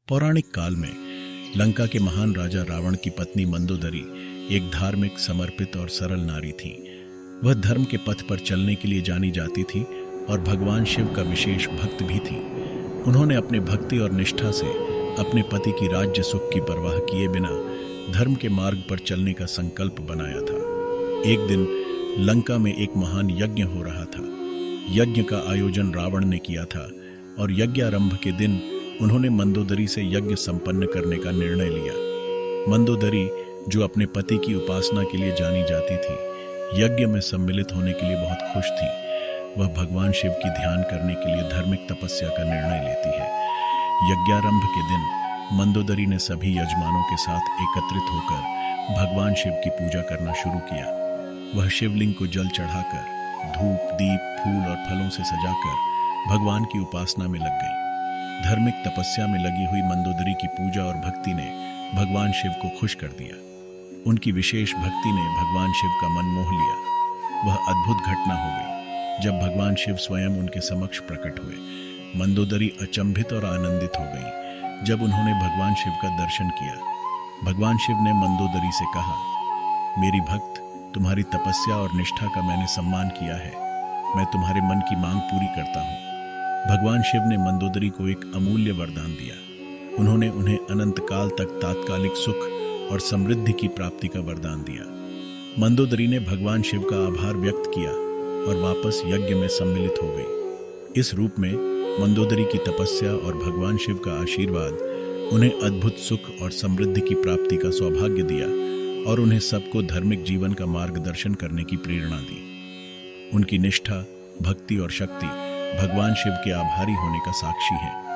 पौराणिक काल में लंका के महान राजा रावण की पत्नी मंदोदरी एक धार्मिक, समर्पित और सरल नारी थी। वह धर्म के पथ पर चलने के लिए जानी जाती थी और भगवान शिव का विशेष भक्त भी थी। उन्होंने अपने भक्ति और निष्ठा से अपने पति की राज्य सुख की परवाह किए बिना धर्म के मार्ग पर चलने का संकल्प बनाया था। एक दिन लंका में एक महान यज्ञ हो रहा था। यज्ञ का आयोजन रावण ने किया था और यज्ञारंभ के दिन उन्होंने मंदोदरी से यज्ञ संपन्न करने का निर्णय लिया। मंदोदरी, जो अपने पति की उपासना के लिए जानी जाती थी, यज्ञ में सम्मिलित होने के लिए बहुत खुश थी। वह भगवान शिव की ध्यान करने के लिए धार्मिक तपस्या का निर्णय लेती है। यज्ञारंभ के दिन मंदोदरी ने सभी यजमानों के साथ एकत्रित होकर भगवान शिव की पूजा करना शुरू किया। वह शिवलिंग को जल चढ़ाकर, धूप, दीप, फूल और फलों से सजाकर भगवान की उपासना में लग गई। धार्मिक तपस्या में लगी हुई मंदोदरी की पूजा और भक्ति ने भगवान शिव को खुश कर दिया। उनकी विशेष भक्ति ने भगवान शिव का मन मोह लिया। वह अद्भुत घटना हो गई जब भगवान शिव स्वयं उनके समक्ष प्रकट हुए। मंदोदरी अचंभित और आनंदित हो गई जब उन्होंने भगवान शिव का दर्शन किया। भगवान शिव ने मंदोदरी से कहा, मेरी भक्त, तुम्हारी तपस्या और निष्ठा का मैंने सम्मान किया है। मैं तुम्हारे मन की मांग पूरी करता हूँ। भगवान शिव ने मंदोदरी को एक अमूल्य वरदान दिया। उन्होंने उन्हें अनंत काल तक तात्कालिक सुख और समृद्धि की प्राप्ति का वरदान दिया। मंदोदरी ने भगवान शिव का आभार व्यक्त किया और वापस यज्ञ में सम्मिलित हो गई। इस रूप में मंदोदरी की तपस्या और भगवान शिव का आशीर्वाद उन्हें अद्भुत सुख और समृद्धि की प्राप्ति का सौभाग्य दिया और उन्हें सबको धार्मिक जीवन का मार्गदर्शन करने की प्रेरणा दी। उनकी निष्ठा, भक्ति और शक्ति भगवान शिव के आभारी होने का साक्षी है।